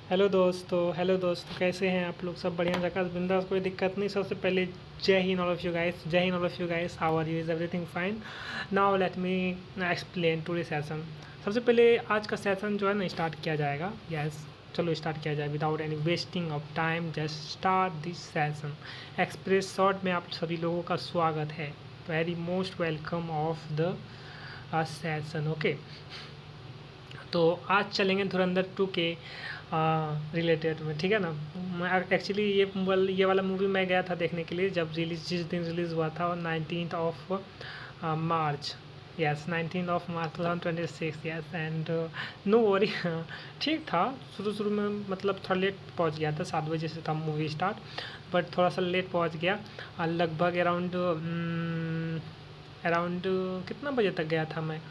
Hello दोस्तों, कैसे हैं आप लोग? सब बढ़िया, जगह बिंदास, कोई दिक्कत नहीं। सबसे पहले जय हिंद ऑल ऑफ यू गाइस, जय हिंद all of you guys. How are you? Is everything fine? Now let me explain today session. सबसे पहले आज का सेशन जो है ना स्टार्ट किया जाएगा। यस, चलो स्टार्ट किया जाए without any wasting of time. Just start this session. Express short में आप सभी लोगों का स्वागत है। Very most welcome of the session. Okay, तो आज चलेंगे धुरंधर 2 के रिलेटेड में, ठीक है ना। एक्चुअली ये वाला मूवी मैं गया था देखने के लिए जब जिस दिन रिलीज़ हुआ था, 19th of March. Yes, 19th of March 2026। Yes, and no worry. ठीक था, शुरू में मतलब थोड़ा लेट पहुंच गया था, 7 बजे से था मूवी स्टार्ट, बट थोड़ा सा लेट पहुंच गया। लगभग अराउंड कितना बजे तक गया था मैं?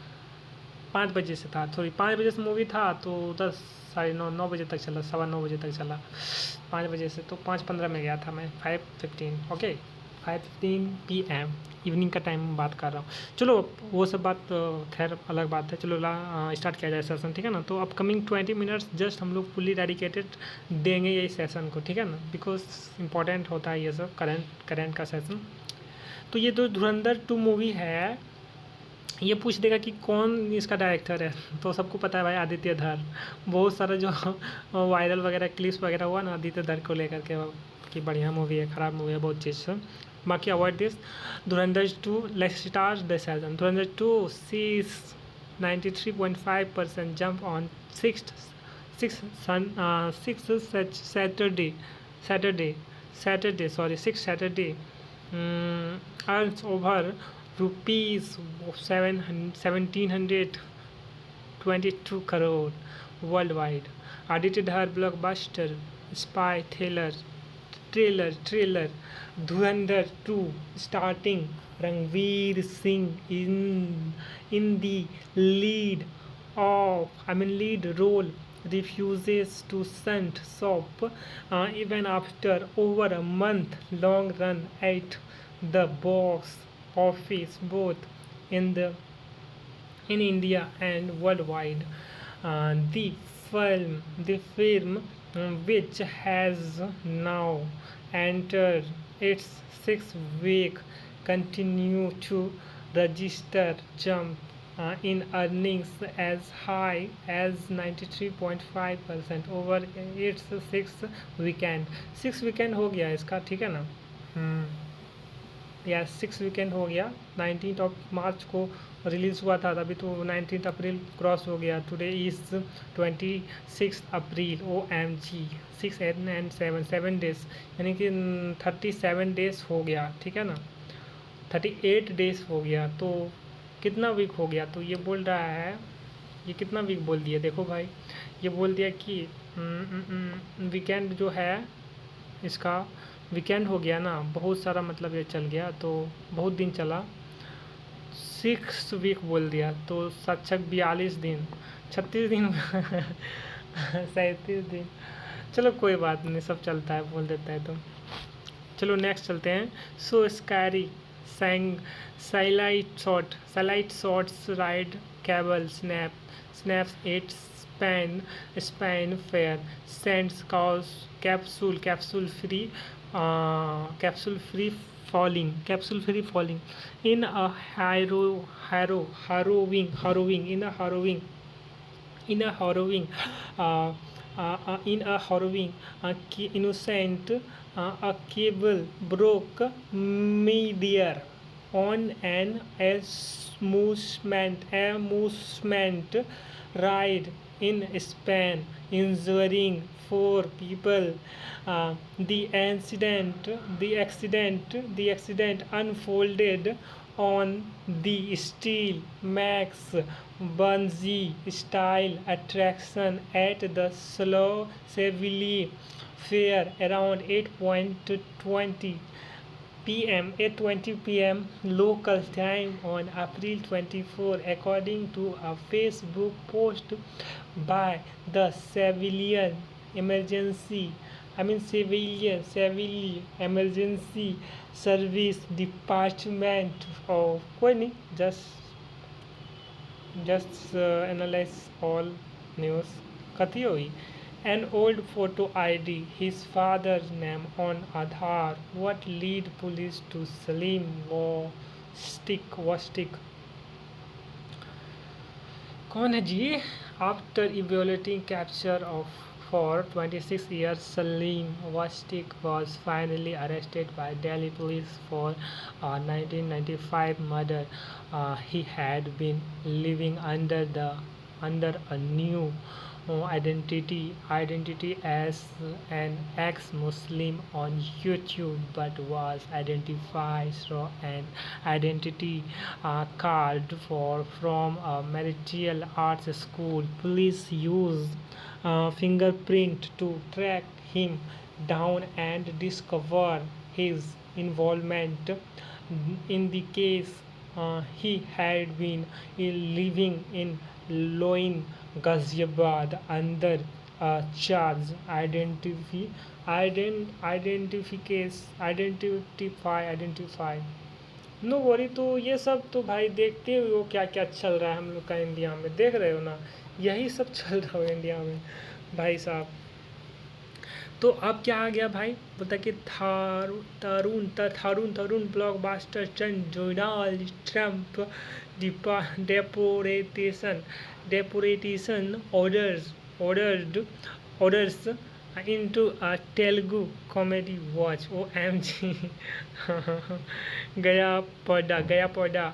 5 बजे से था, सॉरी 5 बजे से मूवी था, तो 10 साढ़े 9 बजे तक चला, 9:15 बजे तक चला। 5 बजे से तो 5:15 में गया था मैं, 5:15। ओके, 5:15 PM इवनिंग का टाइम बात कर रहा हूँ। चलो वो सब बात खैर अलग बात है। चलो स्टार्ट किया जाए सेशन, ठीक है ना। तो अपकमिंग 20 मिनट्स जस्ट हम लोग फुल्ली डेडिकेटेड देंगे ये सेशन को, ठीक है ना, बिकॉज इम्पॉर्टेंट होता है ये सब करंट का सेशन। तो ये जो धुरंधर 2 मूवी है, ये पूछ देगा कि कौन इसका डायरेक्टर है, तो सबको पता है भाई, आदित्य धर। बहुत सारा जो वायरल वगैरह क्लिप्स वगैरह हुआ ना आदित्य धर को लेकर के, कि बढ़िया मूवी है, ख़राब मूवी है, बहुत चीज़ से। बाकी avoid this. Dhurandhar 2, let's start the session. Dhurandhar 2 sees 93.5% jump on 6 Saturday, earns over rupees 1722 crore worldwide. Aditya Dhar blockbuster spy trailer Dhurandhar 2 starting Ranveer Singh in the lead role refuses to shunt shop even after over a month-long run at the box office, both in India and worldwide. The film, which has now entered its 6th week, continue to register jump in earnings as high as 93.5% over its 6th weekend हो गया इसका, ठीक है ना। या 6 weekend हो गया। 19th of मार्च को रिलीज़ हुआ था, अभी तो 19th अप्रैल क्रॉस हो गया। Today is 26 April. OMG, 6 and 7 days, यानी कि 37 डेज़ हो गया, ठीक है ना। 38 डेज़ हो गया, तो कितना वीक हो गया? तो ये बोल रहा है, ये कितना वीक बोल दिया देखो भाई। ये बोल दिया कि वीकेंड जो है इसका वीकेंड हो गया ना, बहुत सारा, मतलब ये चल गया, तो बहुत दिन चला। 6 वीक बोल दिया, तो 42 दिन, 36 दिन 37 दिन। चलो कोई बात नहीं, सब चलता है, बोल देता है तो। चलो नेक्स्ट चलते हैं। So scary sidelight shots ride cable snaps 8 span fair sends capsule free falling in a uh, harrowing innocent, a cable broke mid-air on an amusement ride in Spain, injuring 4 people. The accident unfolded on the Steel Max bungee style attraction at the Slow Seville Fair around 8:20 p.m. local time on April 24, according to a Facebook post by the Seville Emergency Service Department of कोई नहीं, just analyze all news। कथी हुई An old photo ID, his father's name on Aadhaar. What lead police to Salim Wastik? कौन है जी? After evaluating capture of for 26 years, Salim Wastik was finally arrested by Delhi police for a 1995 murder. He had been living under a new identity as an ex-Muslim on YouTube, but was identified through an identity card from a martial arts school. Police used fingerprint to track him down and discover his involvement in the case. He had been living in Loin, Ghaziabad under charge identify no worry. तो ये सब तो भाई देखते हुए हो क्या क्या चल रहा है हम लोग का इंडिया में, देख रहे हो ना, यही सब चल रहा है इंडिया में भाई साहब। तो अब क्या आ गया भाई, बोलता कि तरुण ब्लॉकबस्टर चंद Donald Trump deportation orders into a Telugu comedy watch. OMG. Gaya Pada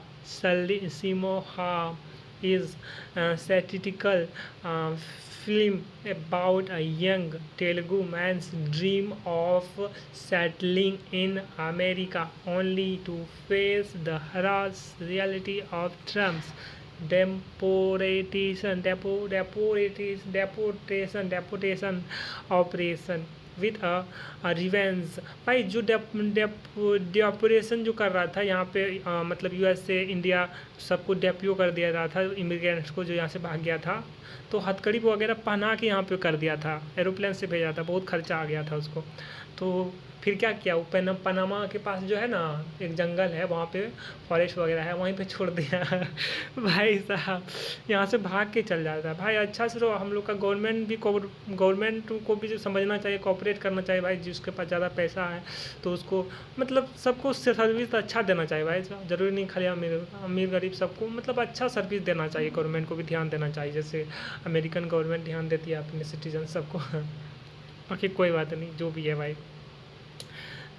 Simoha is a satirical film about a young Telugu man's dream of settling in America only to face the harsh reality of Trump's deportation operation with a revenge। भाई जो डेपोरेशन जो कर रहा था यहाँ पे मतलब US से इंडिया सबको डेप्यो कर दिया रहा था इमिग्रेंट्स को जो यहाँ से भाग गया था, तो हथकड़ी वगैरह पहना के यहाँ पे कर दिया था, एरोप्लेन से भेजा था, बहुत खर्चा आ गया था उसको। तो फिर क्या किया, वो पनामा के पास जो है ना एक जंगल है, वहाँ पे फॉरेस्ट वगैरह है, वहीं पे छोड़ दिया भाई साहब यहाँ से भाग के चल जाता है भाई। अच्छा से हम लोग का गवर्नमेंट को भी समझना चाहिए, कोऑपरेट करना चाहिए भाई। जिसके पास ज़्यादा पैसा है तो उसको मतलब सबको सर्विस अच्छा देना चाहिए भाई, ज़रूरी नहीं खाली अमीर गरीब सबको मतलब अच्छा सर्विस देना चाहिए। गवर्नमेंट को भी ध्यान देना चाहिए, जैसे अमेरिकन गवर्नमेंट ध्यान देती है अपने सिटीजन सबको बाकी कोई बात नहीं, जो भी है भाई।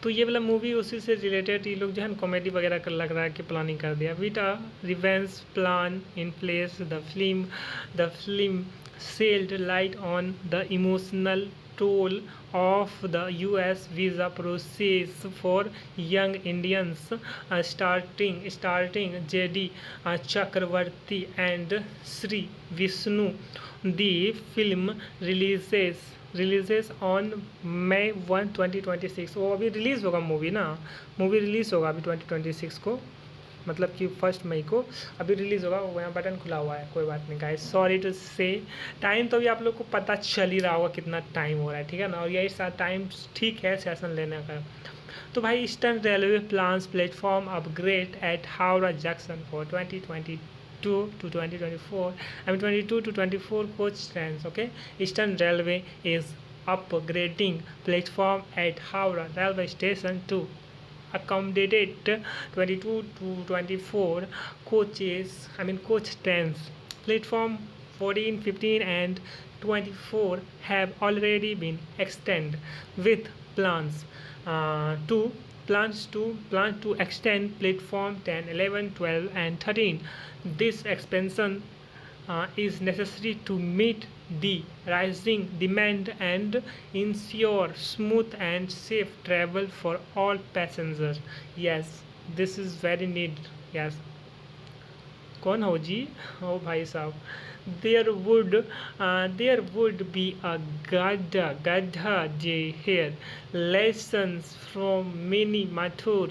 तो ये वाला मूवी उसी से रिलेटेड ये लोग जो है ना कॉमेडी वगैरह कर लग रहा है कि प्लानिंग कर दिया। With a revenge plan in place the film sailed light on the emotional toll of the US visa process for young Indians, starting JD Chakravarti and Sri Vishnu. The film releases on May 1, 2026। वो अभी release होगा movie release होगा अभी 2026 को, मतलब कि 1 मई को अभी रिलीज़ होगा। वो यहाँ बटन खुला हुआ है, कोई बात नहीं गाइस, सॉरी टू से। टाइम तो अभी आप लोग को पता चल ही रहा होगा कितना टाइम हो रहा है, ठीक है ना, और यही सारा टाइम ठीक है सेशन लेने का। तो भाई eastern railway plans platform upgrade at Howrah junction for 2022 to 2024, I mean 22 to 24 coach trains। Okay, Eastern Railway is upgrading platform at Howrah railway station to accommodate 22 to 24 coach trains। Platform 14, 15 and 24 have already been extended with plans to extend platform 10, 11, 12 and 13। This expansion is necessary to meet the rising demand and ensure smooth and safe travel for all passengers। Yes, this is very needed। Yes, कौन हो जी? ओ भाई साहब, there would be a gadha here। Lessons from many mature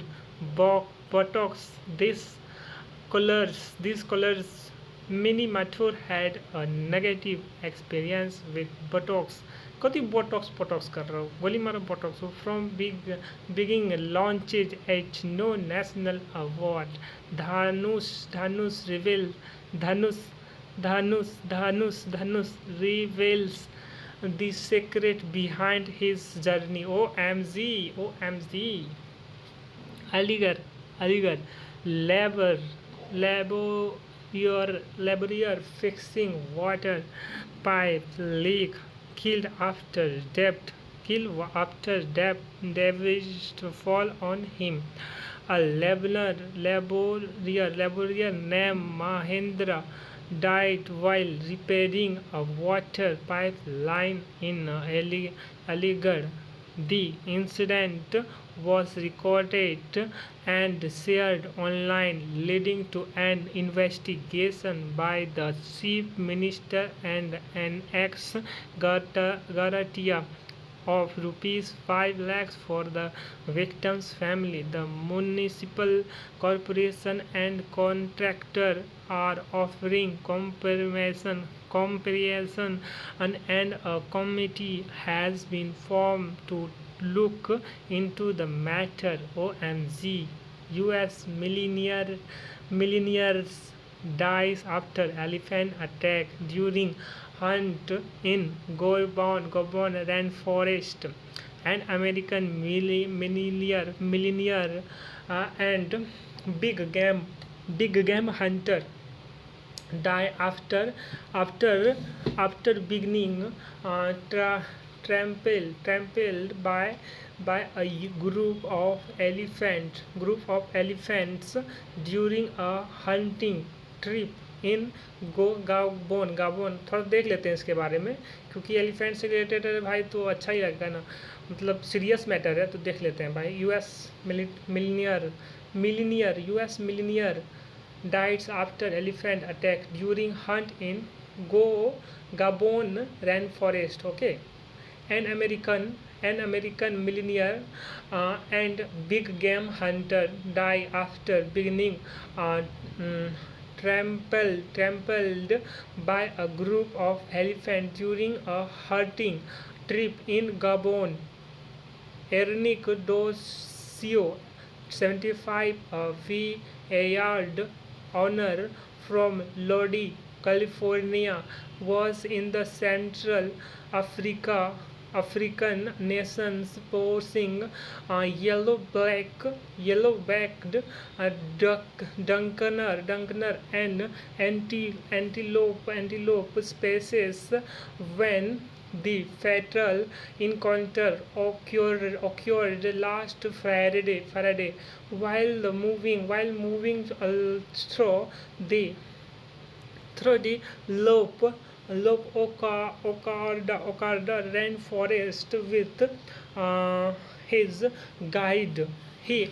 buttocks। These scholars many mature had a negative experience with buttocks। कति botox कर रहा हूँ, गोली मारो botox from being launched at no national award। Dhanush reveals the secret behind his journey. OMG, OMG. Aligarh, Aligarh, labor, laborier fixing water pipe leak, killed after debt, devised fall on him. A laborier named Mahendra died while repairing a water pipeline in Aligarh. The incident was recorded and shared online, leading to an investigation by the Chief Minister and an ex Garatia of rupees 5 lakhs for the victim's family. The municipal corporation and contractor are offering comparison and a committee has been formed to look into the matter. OMG. US millionaires dies after elephant attack during hunt in Gabon rainforest. An American millionaire and big game hunter die after beginning trampled by a group of elephants during a hunting trip इन गाबोन थोड़ा देख लेते हैं इसके बारे में, क्योंकि elephant से रिलेटेड है भाई तो अच्छा ही लगता है ना, मतलब सीरियस मैटर है तो देख लेते हैं भाई. US millionaire dies after elephant attack during hunt in Gabon rainforest. Okay, an American millionaire and big game hunter die after beginning trampled by a group of elephants during a hunting trip in Gabon. Eric Dossio, 75, a V-yard owner from Lodi, California, was in the Central African nations posing yellow-backed Dunkener and antelope species when the fatal encounter occurred last Friday while moving through the Ocarda rainforest with his guide. He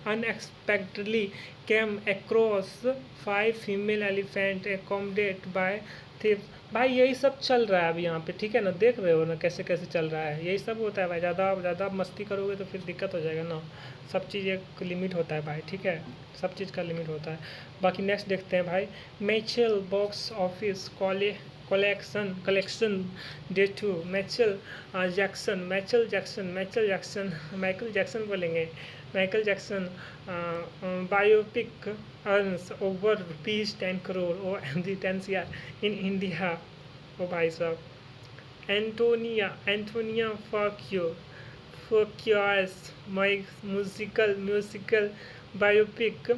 unexpectedly came across 5 female elephants accommodated by thieves. भाई यही सब चल रहा है अभी यहाँ पे, ठीक है ना, देख रहे हो ना कैसे कैसे चल रहा है, यही सब होता है भाई. ज़्यादा मस्ती करोगे तो फिर दिक्कत हो जाएगा ना, सब चीज़ एक लिमिट होता है भाई, ठीक है, सब चीज़ का लिमिट होता है. बाकी नेक्स्ट देखते हैं भाई. Michael box office collection day 2. Michael Jackson बोलेंगे. Michael Jackson biopic earns over rupees 10 crore OMG 10 CR in India. Oh भाई साहब. Antoine Fuqua's musical biopic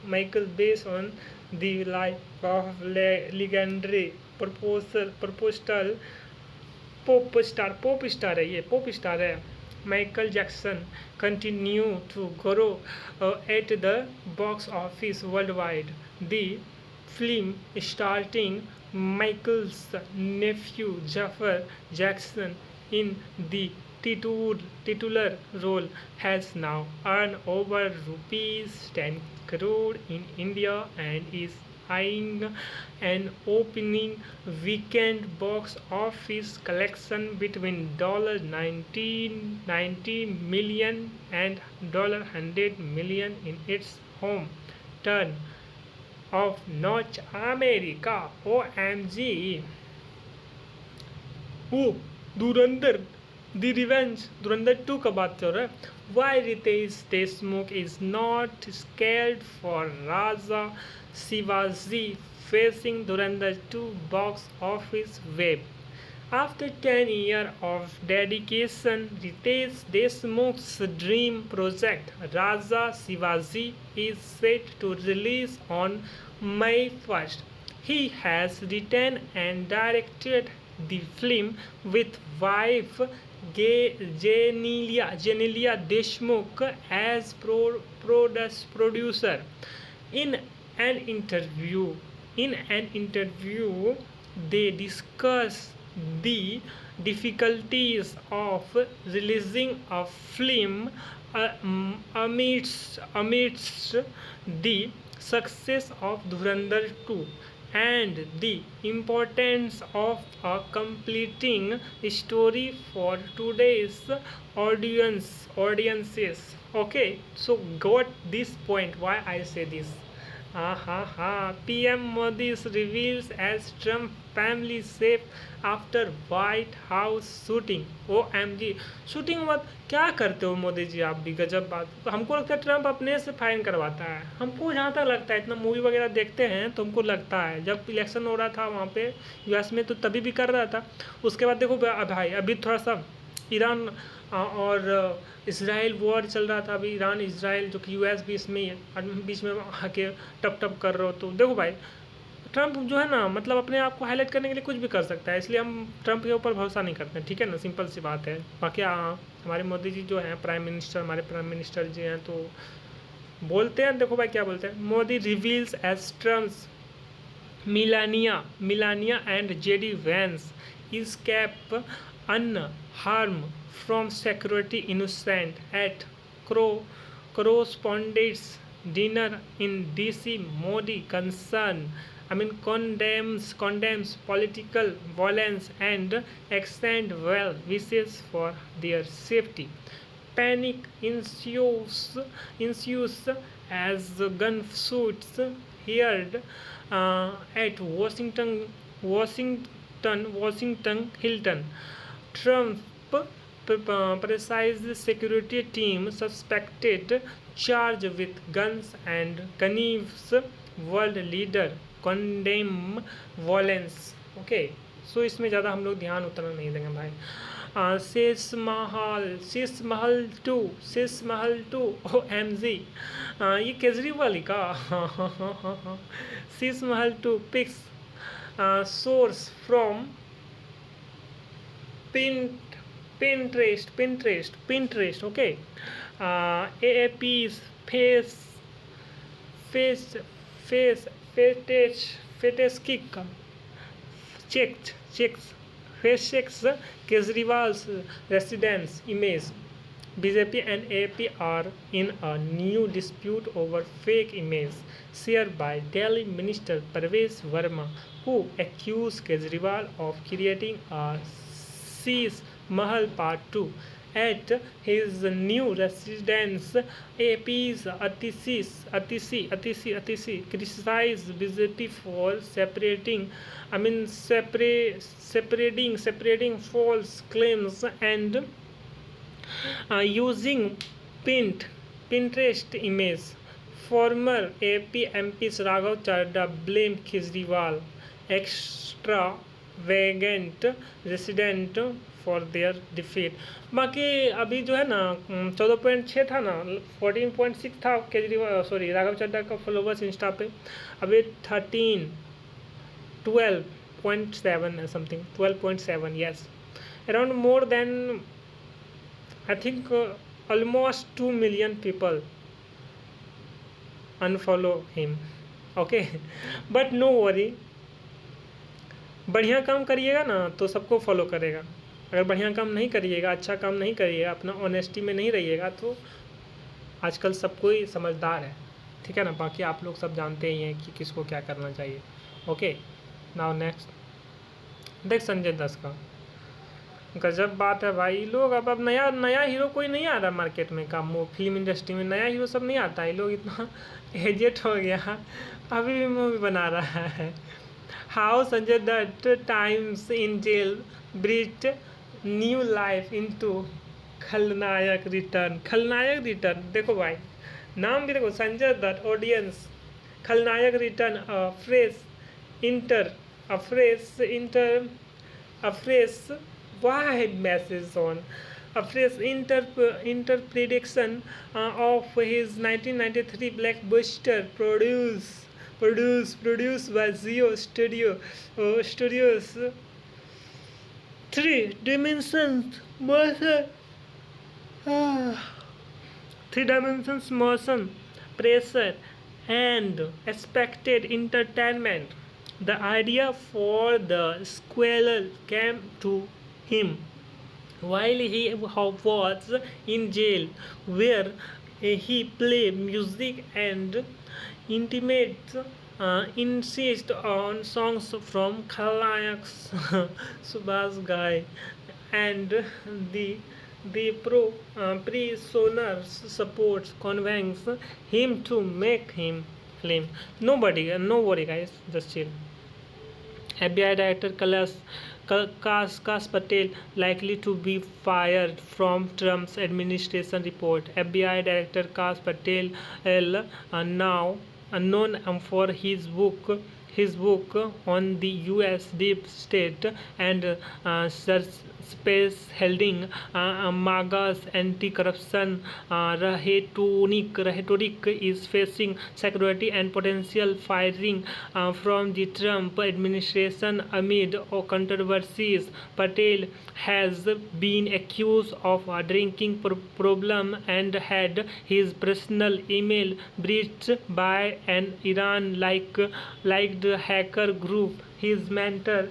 Michael based on the life of legendary pop star है Michael Jackson continue to grow at the box office worldwide. The film starring Michael's nephew Jafar Jackson in the titular role has now earned over rupees 10 crore in India and is eyeing an opening weekend box office collection between $90 million and $100 million in its home turn of North America. OMG. Dhurandhar The Revenge, Dhurandhar 2 का बात चल रहा है. Why Ritesh Deshmukh is not scared for Raja Shivaji facing Dhurandhar 2 box office web. After 10 years of dedication, Ritesh Deshmukh's dream project Raja Shivaji is set to release on May 1st. He has written and directed the film with wife Genelia Deshmukh as producer. In an interview, they discuss the difficulties of releasing a film amidst the success of Dhurandhar 2 and the importance of a completing story for today's audiences. Okay, so got this point why I say this. PM Modi's reveals as Trump family safe after White House shooting. OMG, shooting मत क्या करते हो मोदी जी, आप भी गजब बात। हमको लगता है ट्रम्प अपने से फाइन करवाता है, हमको जहाँ तक लगता है, इतना मूवी वगैरह देखते हैं तो हमको लगता है जब इलेक्शन हो रहा था वहाँ पे यूएस में तो तभी भी कर रहा था। उसके बाद देखो भाई अभी थोड़ा सा ईरान और इसराइल वॉर चल रहा था, अभी ईरान इसराइल जो कि यूएस भी इसमें बीच में आके टप कर रहे हो। तो देखो भाई ट्रम्प जो है ना, मतलब अपने आप को हाईलाइट करने के लिए कुछ भी कर सकता है, इसलिए हम ट्रम्प के ऊपर भरोसा नहीं करते हैं, ठीक है ना, सिंपल सी बात है। बाकी हमारे मोदी जी जो हैं हमारे प्राइम मिनिस्टर जी हैं तो बोलते हैं, देखो भाई क्या बोलते हैं। Modi reveals as Trump's Melania and JD Vance is cap unharmed from security innocent at correspondents dinner in DC. Modi condemns political violence and extend well wishes for their safety. Panic ensues as gunshoots heard at Washington Hilton. Trump precise security team suspected charged with guns and knives. World leader condemn violence. Okay so इसमें ज़्यादा हम लोग ध्यान उतना नहीं देंगे भाई। शीश महल टू OMG, ये केजरीवाल का Sheesh Mahal two pics source from Pinterest. Okay, AAP's face checks Kejriwal's residence image. BJP and AAP are in a new dispute over fake image shared by Delhi Minister Parvez Verma, who accused Kejriwal of creating a Sheesh Mahal Part 2 at his new residence. AP's Atishi criticized BJP for separating false claims and using Pinterest image. Former AP MP Raghav Chadha blamed Kejriwal extravagant resident for their defeat. बाकी अभी जो है ना 14.6 था ना, 14.6 था केजरीवाल राघव चड्ढा का followers Insta पे, अभी 12.7 है something, 12.7 yes, around more than I think almost 2 million people unfollow him. Okay, but no worry, बढ़िया काम करिएगा ना तो सबको फॉलो करेगा, अगर बढ़िया काम नहीं करिएगा, अच्छा काम नहीं करिएगा, अपना ऑनेस्टी में नहीं रहिएगा तो आजकल सब कोई समझदार है, ठीक है ना। बाकी आप लोग सब जानते ही हैं कि किसको क्या करना चाहिए। ओके नाउ नेक्स्ट देख संजय दत्त का, गजब बात है भाई। लोग अब नया हीरो कोई नहीं आ रहा मार्केट में, काम फिल्म इंडस्ट्री में नया हीरो सब नहीं आता है, लोग इतना एजेड हो गया अभी भी मूवी बना रहा है। How Sanjay Dutt times in jail breathe new life into Khalnayak return. देखो भाई नाम भी देखो, Sanjay Dutt audience Khalnayak return fresh enter a fresh wide message on a fresh interpretation of his 1993 blockbuster produced by Zio Studios. Three dimensions motion. Three dimensions motion, pressure, and expected entertainment. The idea for the sequel came to him while he was in jail, where he played music and intimates insist on songs from Khalayak's Subhas Ghai, and the pre-sonars supports convince him to make him film. No worry, guys, just chill. FBI Director Kas Patel likely to be fired from Trump's administration report. FBI Director Kas Patel, now known for his book on the U.S. deep state and space holding MAGA's anti-corruption rhetoric is facing security and potential firing from the Trump administration amid controversies. Patel has been accused of a drinking problem and had his personal email breached by an Iran-liked hacker group. His mentor,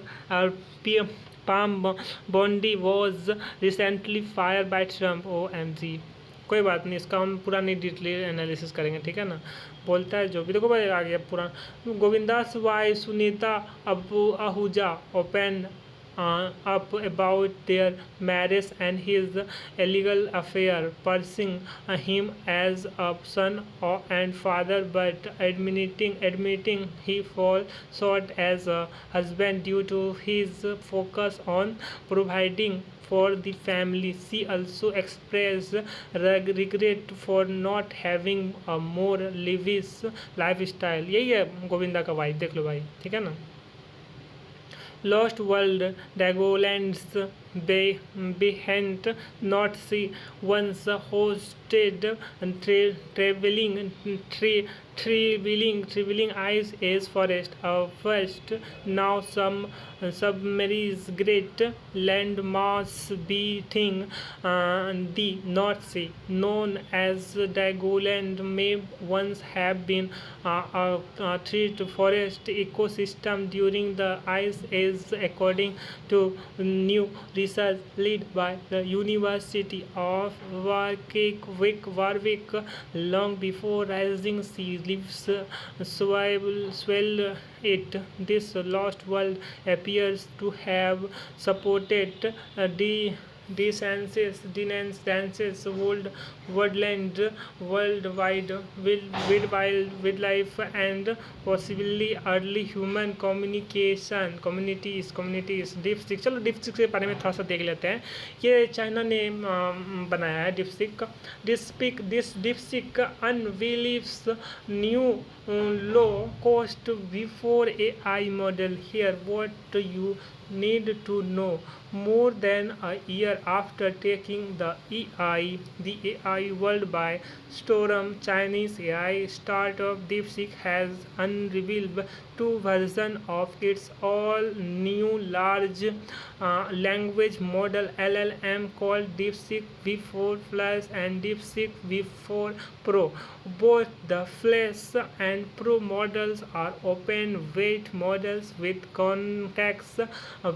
Pam Bondi, was recently fired by Trump. OMG, कोई बात नहीं, इसका हम पूरा नहीं detail analysis करेंगे, ठीक है ना। बोलता है जो भी, देखो भाई आ गया पूरा। Govinda's why Sunita Ahuja open up about their marriage and his illegal affair, praising him as a son and father, but admitting he falls short as a husband due to his focus on providing for the family. She also expressed regret for not having a more lavish lifestyle. यही है गोविंदा का wife, देख लो भाई, ठीक है ना। Lost World Legoland's behind North Sea once hosted traveling ice age forest. First, now some submarines great landmass beating the North Sea, known as Legoland, may once have been a treat forest ecosystem during the ice age, according to new research led by the University of Warwick. Long before rising sea leaves swell it, this lost world appears to have supported denses woodland worldwide wildlife and possibly early human communities. डिप्सिक, चलो डिप्सिक के बारे में थोड़ा सा देख लेते हैं। ये चाइना ने बनाया है DeepSeek. DeepSeek unveils new low cost before AI model. Here what you need to know. More than a year after taking the AI world by storm, Chinese AI startup DeepSeek has unveiled two versions of its all new large language model LLM called DeepSeek V4 Plus and DeepSeek V4 Pro. Both the Flash and Pro models are open weight models with context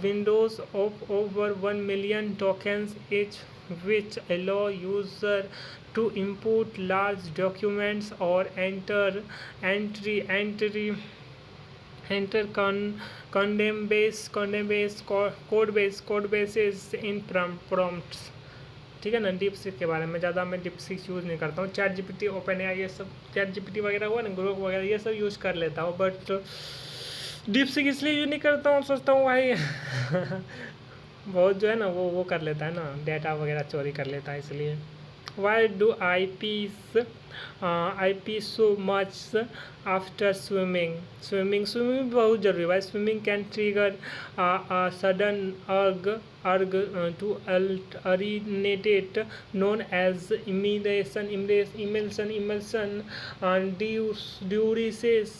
windows of over 1 million tokens each, which allow user to input large documents or enter code bases in prompts, ठीक है ना। DeepSeek के बारे में ज़्यादा मैं DeepSeek use नहीं करता हूँ। चैट जीपीटी, ओपन एआई, ये सब चैट जीपीटी वगैरह हुआ ना, ग्रोक वगैरह, ये सब यूज़ कर लेता हूँ, बट डीपसीक इसलिए यूज़ नहीं करता हूँ, सोचता हूँ भाई बहुत जो है ना वो कर लेता है ना, डेटा वगैरह चोरी कर लेता है, इसलिए Why do I pee so much after swimming? Swimming बहुत जरूरी है भाई. Swimming can trigger a sudden urge to urinate, known as emulsion diuresis,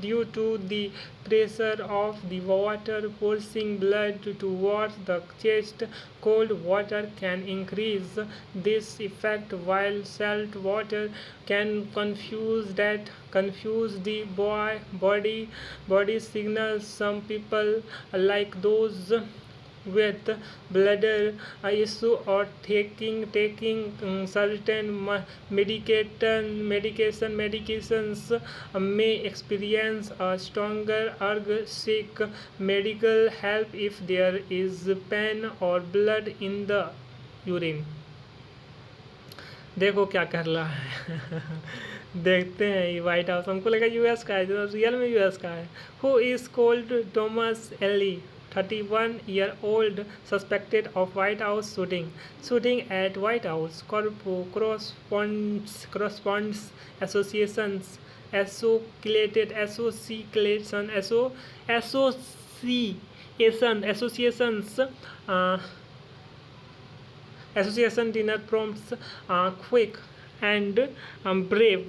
due to the pressure of the water forcing blood towards the chest. Cold water can increase this effect, while salt water can confuse the body signals. Some people, like those with bladder issue or taking certain medications may experience a stronger urge. Seek medical help if there is pain or blood in the urine. देखो क्या कर रहा है. देखते हैं ये white house. हमको लगा यूएस का है, जो रियल में यूएस का है. Who is called Thomas Eli, 31-year-old, suspected of White House shooting at White House. Corresponds associations uh, association dinner prompts quick and brave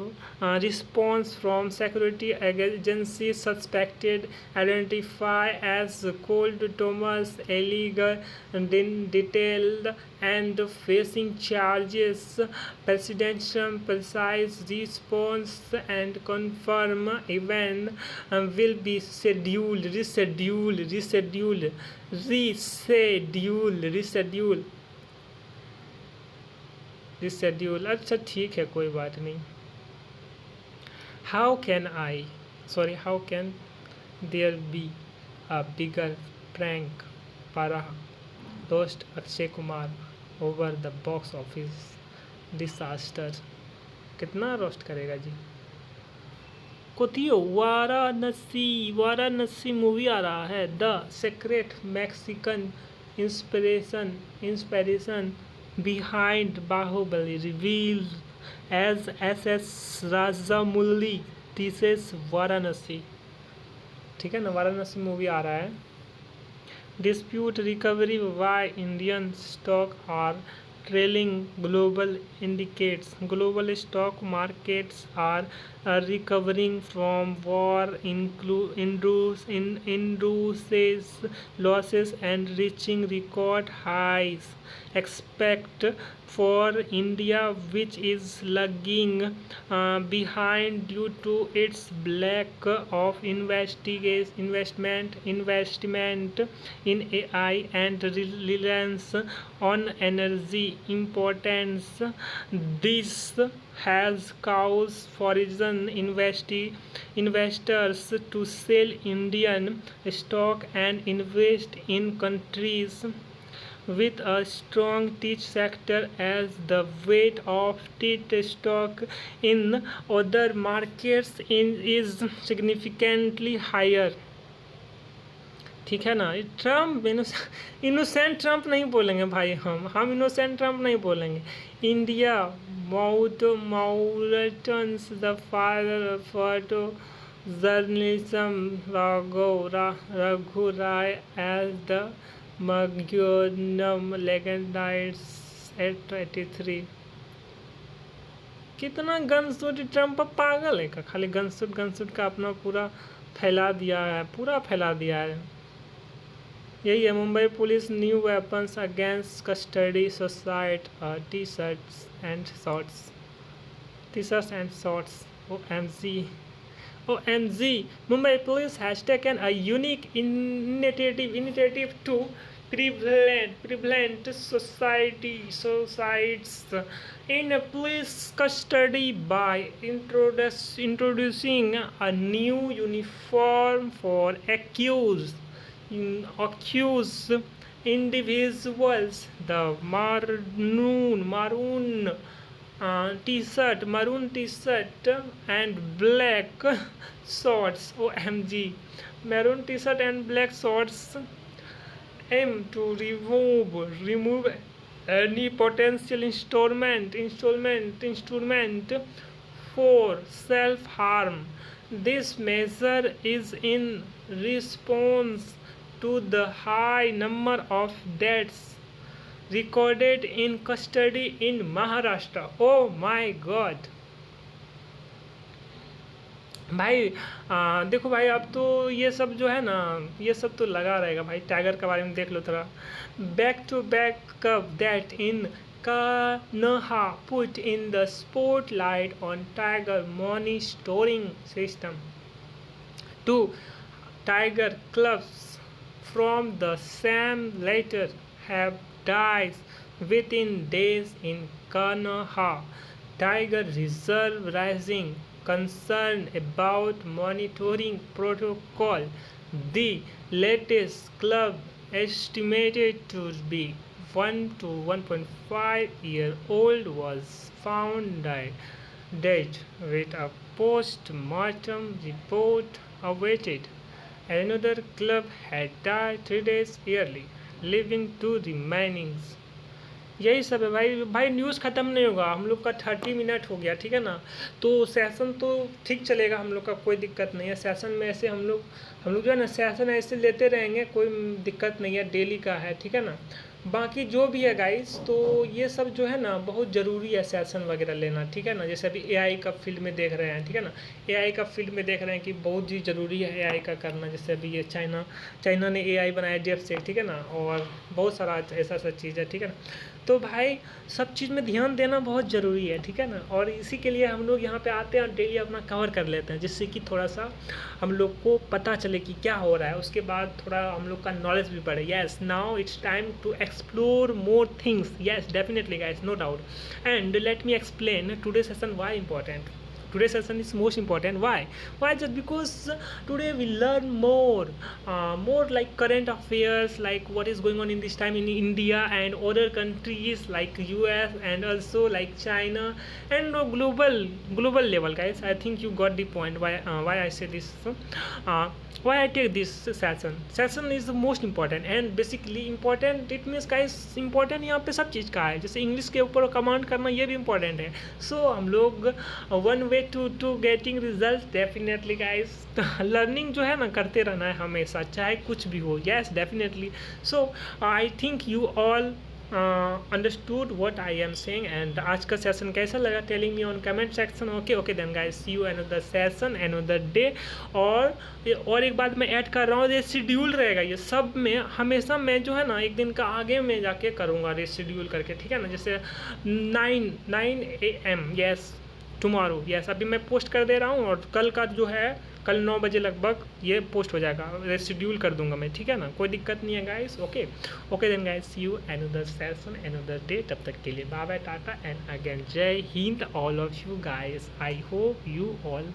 response from security agencies. Suspected identified as Cold Thomas Illegal, detailed and facing charges. Presidential precise response and confirm event will be reschedule. अच्छा ठीक है, कोई बात नहीं. How can there be a bigger prank? Para roast Akshay Kumar over the box office disaster. कितना roast करेगा जी. कोथियो Varanasi movie आ रहा है. The secret Mexican inspiration behind Bahubali revealed as SS Rajamouli teases Varanasi. ठीक है ना, वाराणसी मूवी आ रहा है. Dispute recovery, why Indian stock are trailing global indicates global stock markets are recovering from war induces losses and reaching record highs. Expect for India, which is lagging behind due to its lack of investment in AI and reliance on energy importance. This has caused foreign investors to sell Indian stock and invest in countries with a strong tech sector, as the weight of tech stock in other markets is significantly higher. ठीक है ना. Trump innocent Trump नहीं बोलेंगे भाई. हम innocent Trump नहीं बोलेंगे. India Mauritans, the father of photo journalism, Raghu Rai, as the Magnum legendaries at 83. कितना गनसूट. ट्रम्प पागल है का. खाली गनसूट का अपना पूरा फैला दिया है. यही है. Mumbai police new weapons against custody society t-shirts and shorts. OMG. Mumbai police has taken a unique initiative to prevent suicides in police custody by introducing a new uniform for accused individuals. The maroon t-shirt and black shorts. OMG. Maroon t-shirt and black shorts aim to remove any potential instrument for self-harm. This measure is in response to the high number of deaths recorded in custody in Maharashtra. Oh my God! भाई देखो भाई, अब तो ये सब जो है ना, ये सब तो लगा रहेगा भाई। टाइगर के बारे में देख लो थोड़ा। Back to back cup that in Kanaha put in the spotlight on Tiger monitoring system. Two Tiger clubs from the same litter have died within days in Kanaha Tiger Reserve, raising concern about monitoring protocol. The latest club, estimated to be 1 to 1.5-year old, was found dead with a post-mortem report awaited. Another club had died 3 days early, leaving 2 remainings. यही सब है भाई। भाई news ख़त्म नहीं होगा, हम लोग का 30 मिनट हो गया, ठीक है ना। तो सेशन तो ठीक चलेगा, हम लोग का कोई दिक्कत नहीं है। सेशन में ऐसे हम लोग जो है ना, सेशन ऐसे लेते रहेंगे, कोई दिक्कत नहीं है, डेली का है, ठीक है ना। बाकी जो भी है गाइस, तो ये सब जो है ना बहुत ज़रूरी है सेशन वगैरह लेना, ठीक है ना। जैसे अभी एआई का फील्ड में देख रहे हैं, ठीक है ना। एआई का फील्ड में देख रहे हैं कि बहुत ही ज़रूरी है एआई का करना। जैसे अभी ये चाइना ने एआई बनाया डेप से, ठीक है ना, और बहुत सारा ऐसा चीज़ है, ठीक है ना। तो भाई सब चीज़ में ध्यान देना बहुत ज़रूरी है, ठीक है ना। और इसी के लिए हम लोग यहाँ पे आते हैं और डेली अपना कवर कर लेते हैं, जिससे कि थोड़ा सा हम लोग को पता चले कि क्या हो रहा है। उसके बाद थोड़ा हम लोग का नॉलेज भी बढ़े। Yes, now it's time to explore more things. Yes, definitely guys, no doubt. And let me explain today session why important. Today's session is most important. Why? Just because today we learn more like current affairs, like what is going on in this time in India and other countries like US and also like China and global level, guys. I think you got the point why I say this. Why I take this session is the most important and basically important. It means guys important यहाँ पे सब चीज़ का है। जैसे English के ऊपर command करना ये भी इम्पोर्टेंट है। सो हम लोग one way to getting result, definitely guys learning जो है ना करते रहना है हमेशा, चाहे कुछ भी हो। Yes, definitely. So I think you all understood what I am saying. And आज का सेशन कैसा लगा, telling me on comment section. Okay then guys, see you another session another day. और एक बात मैं ऐड कर रहा हूँ, ये शेड्यूल रहेगा ये सब में। हमेशा मैं जो है ना एक दिन का आगे में जाके करूँगा शेड्यूल करके, ठीक है ना। जैसे 9 AM, येस, टुमारो, येस। अभी मैं पोस्ट कर दे रहा हूँ और कल का जो है कल 9 बजे लगभग ये पोस्ट हो जाएगा, शेड्यूल कर दूंगा मैं, ठीक है ना। कोई दिक्कत नहीं है guys. Okay then guys, see you another session another day. तब तक के लिए bye bye, tata and again जय हिंद all of you guys. I hope you all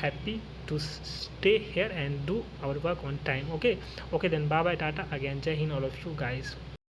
happy to stay here and do our work on time. Okay then bye bye, tata again, jai hind all of you guys.